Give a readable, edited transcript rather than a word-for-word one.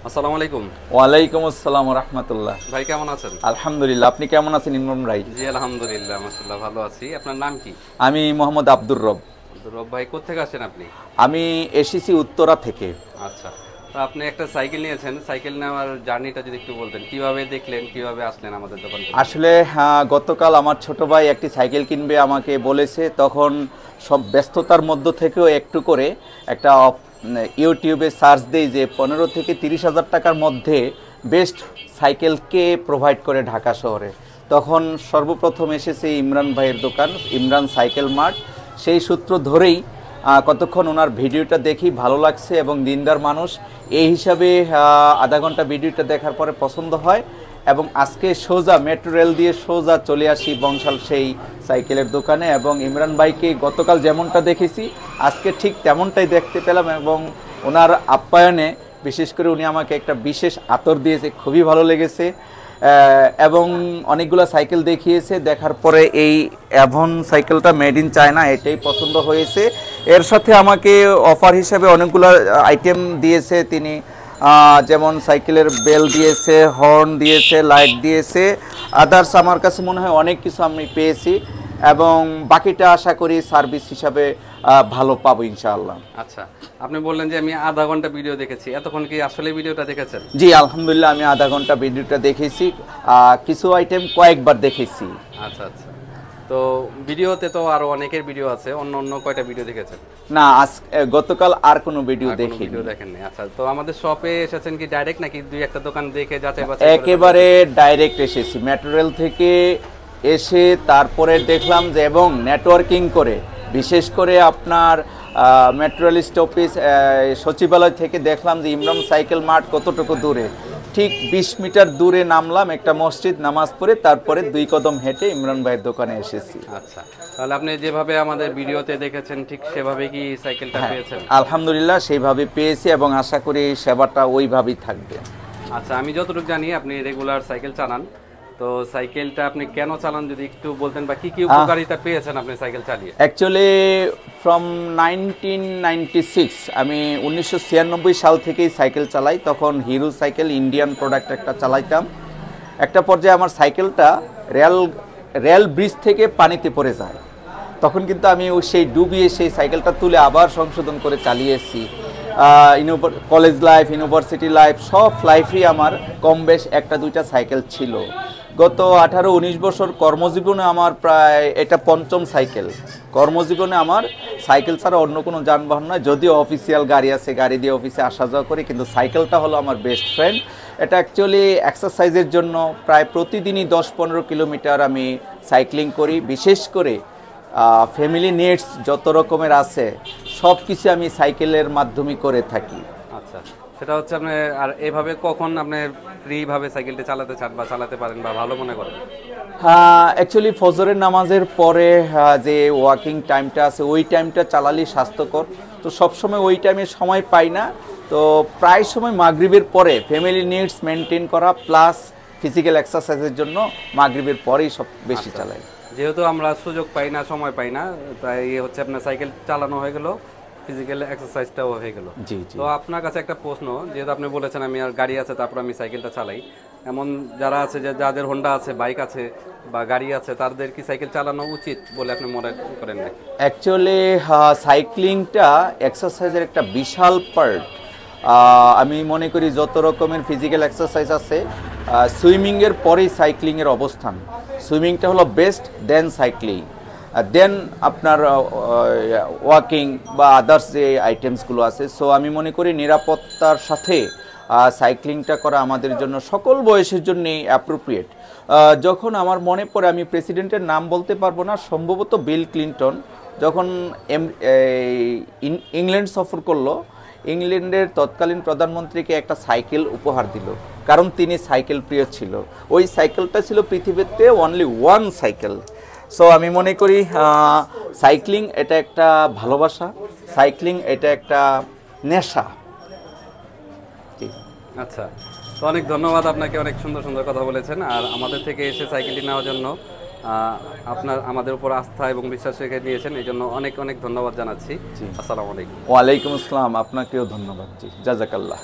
আসসালামু আলাইকুম। ওয়ালাইকুম আসসালাম ওয়া রাহমাতুল্লাহ। ভাই কেমন আছেন? আলহামদুলিল্লাহ, আপনি কেমন আছেন ইমরান ভাই? জি আলহামদুলিল্লাহ, মাশাআল্লাহ ভালো আছি। আপনার নাম কি? আমি মোহাম্মদ আব্দুর রব। আব্দুর রব ভাই, কোত্থেকে আসেন আপনি? আমি এসেছি উত্তরা থেকে। আচ্ছা, তো আপনি একটা সাইকেল নিয়েছেন, সাইকেল নেওয়ার জার্নিটা যদি একটু বলতেন, কিভাবে দেখলেন, কিভাবে আসলেন আমাদের দোকানে? আসলে গতকাল আমার ছোট ভাই একটি সাইকেল কিনবে আমাকে বলেছে, তখন সব ব্যস্ততার মধ্য থেকেও একটু করে একটা ইউটিউবে সার্চ দেই যে 15 থেকে 30 হাজার টাকার মধ্যে বেস্ট সাইকেল কে প্রোভাইড করে ঢাকা শহরে। তখন সর্বপ্রথম এসেছে ইমরান ভাইয়ের দোকান, ইমরান সাইকেল মার্ট। সেই সূত্র ধরেই কতক্ষণ ওনার ভিডিওটা দেখি, ভালো লাগছে এবং দিনদার মানুষ এই হিসাবে আধা ঘন্টা ভিডিওটা দেখার পরে পছন্দ হয় এবং আজকে সোজা মেট্রো রেল দিয়ে সোজা চলে আসি বংশাল সেই সাইকেলের দোকানে। এবং ইমরান ভাইকে গতকাল যেমনটা দেখেছি আজকে ঠিক তেমনটাই দেখতে পেলাম এবং ওনার আপ্যায়নে বিশেষ করে উনি আমাকে একটা বিশেষ আতর দিয়েছে, খুবই ভালো লেগেছে এবং অনেকগুলো সাইকেল দেখিয়েছে। দেখার পরে এই অ্যাভন সাইকেলটা মেড ইন চায়না, এটাই পছন্দ হয়েছে। এর সাথে আমাকে অফার হিসাবে অনেকগুলো আইটেম দিয়েছে তিনি, যেমন সাইকেলের বেল দিয়েছে, হর্ন দিয়েছে, লাইট দিয়েছে, আদার্স আমার কাছে মনে হয় অনেক কিছু আমি পেয়েছি এবং বাকিটা আশা করি সার্ভিস হিসাবে ভালো পাবো ইনশাআল্লাহ। আচ্ছা, আপনি বললেন যে আমি আধা ঘন্টা ভিডিও দেখেছি, এতক্ষণ কি আসলে ভিডিওটা দেখেছেন? জি আলহামদুলিল্লাহ, আমি আধা ঘন্টা ভিডিওটা দেখেছি, কিছু আইটেম কয়েকবার দেখেছি। আচ্ছা আচ্ছা, তো ভিডিওতে তো আরো অনেকের ভিডিও আছে, অন্য অন্য কয়টা ভিডিও দেখেছেন? না, গতকাল আর কোনো ভিডিও দেখিনি। ভিডিও দেখেননি। আচ্ছা, তো আমাদের শপে এসেছেন কি ডাইরেক্ট, নাকি দুই একটা দোকান দেখে যাচাই বাছাই? একেবারে ডাইরেক্ট এসেছি মেট্রো রেল থেকে এসে, তারপরে দেখলাম যে এবং নেটওয়ার্কিং করে, বিশেষ করে আপনার মেট্রো রেল স্টপেজ সচিবালয় থেকে দেখলাম যে ইমরান সাইকেল মার্ট কতটুকু দূরে। ঠিক 20 মিটার দূরে নামলাম, একটা মসজিদ, নামাজ পড়ে তারপরে 2 কদম হেঁটে ইমরান ভাইয়ের দোকানে এসেছি। আচ্ছা, তাহলে আপনি যেভাবে আমাদের ভিডিওতে দেখেছেন ঠিক সেভাবে কি সাইকেলটা পেয়েছেন? আলহামদুলিল্লাহ সেইভাবে পেয়েছি এবং আশা করি সেবাটা ওইভাবেই থাকবে। আচ্ছা, আমি যতটুকু জানি আপনি রেগুলার সাইকেল চালান, তো সাইকেলটা আপনি কেন চালান যদি একটু বলতেন, বা কি কি উপকারিতা পেয়েছেন আপনি সাইকেল চালিয়ে? অ্যাকচুয়ালি ফ্রম 1996 আমি 1996 সাল থেকেই সাইকেল চালাই। তখন হিরো সাইকেল ইন্ডিয়ান প্রোডাক্ট একটা চালাইতাম। একটা পর্যায়ে আমার সাইকেলটা রেল ব্রিজ থেকে পানিতে পড়ে যায়, তখন কিন্তু আমি সেই ডুবিয়ে সেই সাইকেলটা তুলে আবার সংশোধন করে চালিয়েছি। কলেজ লাইফ, ইউনিভার্সিটি লাইফ, সব লাইফেই আমার কম বেশ একটা দুইটা সাইকেল ছিল। গত 18-19 বছর কর্মজীবনে আমার প্রায় এটা 5ম সাইকেল। কর্মজীবনে আমার সাইকেল ছাড়া অন্য কোনো যানবাহন নয়, যদিও অফিসিয়াল গাড়ি আছে, গাড়ি দিয়ে অফিসে আসা যাওয়া করি, কিন্তু সাইকেলটা হলো আমার বেস্ট ফ্রেন্ড। এটা অ্যাকচুয়ালি এক্সারসাইজের জন্য প্রায় প্রতিদিনই 10-15 কিলোমিটার আমি সাইক্লিং করি। বিশেষ করে ফ্যামিলি নিডস যত রকমের আছে সব কিছু আমি সাইকেলের মাধ্যমে করে থাকি। আচ্ছা, সেটা হচ্ছে আপনি আর এভাবে কখন আপনি ফ্রিভাবে সাইকেলটা চালাতে চান বা চালাতে পারেন বা ভালো মনে করেন? অ্যাকচুয়ালি ফজরের নামাজের পরে যে ওয়াকিং টাইমটা আছে ওই টাইমটা চালালেই স্বাস্থ্যকর, তো সবসময় ওই টাইমে সময় পাই না, তো প্রায় সময় মাগরিবের পরে ফ্যামিলি নিডস মেনটেন করা প্লাস ফিজিক্যাল এক্সারসাইজের জন্য মাগরিবের পরেই সব বেশি চালাই। যেহেতু আমরা সুযোগ পাই না, সময় পাই না, তাই হচ্ছে আপনার সাইকেল চালানো হয়ে গেল, ফিজিক্যাল এক্সারসাইজটাও হয়ে গেল। জি জি। তো আপনার কাছে একটা প্রশ্ন, যেহেতু আপনি বলেছেন আমি আর গাড়ি আছে তারপর আমি সাইকেলটা চালাই, এমন যারা আছে যে যাদের হোন্ডা আছে, বাইক আছে বা গাড়ি আছে, তাদের কি সাইকেল চালানো উচিত বলে আপনি মনে করেন নাকি? অ্যাকচুয়ালি সাইক্লিংটা এক্সারসাইজের একটা বিশাল পার্ট। আমি মনে করি যত রকমের ফিজিক্যাল এক্সারসাইজ আছে সুইমিংয়ের পরেই সাইক্লিংয়ের অবস্থান। সুইমিংটা হলো বেস্ট, দেন সাইক্লিং, দেন আপনার ওয়াকিং বা আদার্স যে আইটেমসগুলো আছে। সো আমি মনে করি নিরাপত্তার সাথে সাইক্লিংটা করা আমাদের জন্য সকল বয়সের জন্যই অ্যাপ্রোপ্রিয়েট। যখন আমার মনে পড়ে, আমি প্রেসিডেন্টের নাম বলতে পারবো না, সম্ভবত বিল ক্লিন্টন যখন ইংল্যান্ড সফর করলো, ইংল্যান্ডের তৎকালীন প্রধানমন্ত্রীকে একটা সাইকেল উপহার দিল, কারণ তিনি সাইকেল প্রিয় ছিল। ওই সাইকেলটা ছিল পৃথিবীতে অনলি ওয়ান সাইকেল। সো আমি মনে করি সাইক্লিং এটা একটা ভালোবাসা, সাইক্লিং এটা একটা নেশা। আচ্ছা, তো অনেক ধন্যবাদ আপনাকে, অনেক সুন্দর সুন্দর কথা বলেছেন। আর আমাদের থেকে এসে সাইকেলটি নেওয়ার জন্য আপনার আমাদের উপর আস্থা এবং বিশ্বাস রেখে নিয়েছেন, এই জন্য অনেক অনেক ধন্যবাদ জানাচ্ছি। আসসালামু আলাইকুম। ওয়ালাইকুম আসসালাম, আপনাকেও ধন্যবাদ। জি, জাযাকাল্লাহ।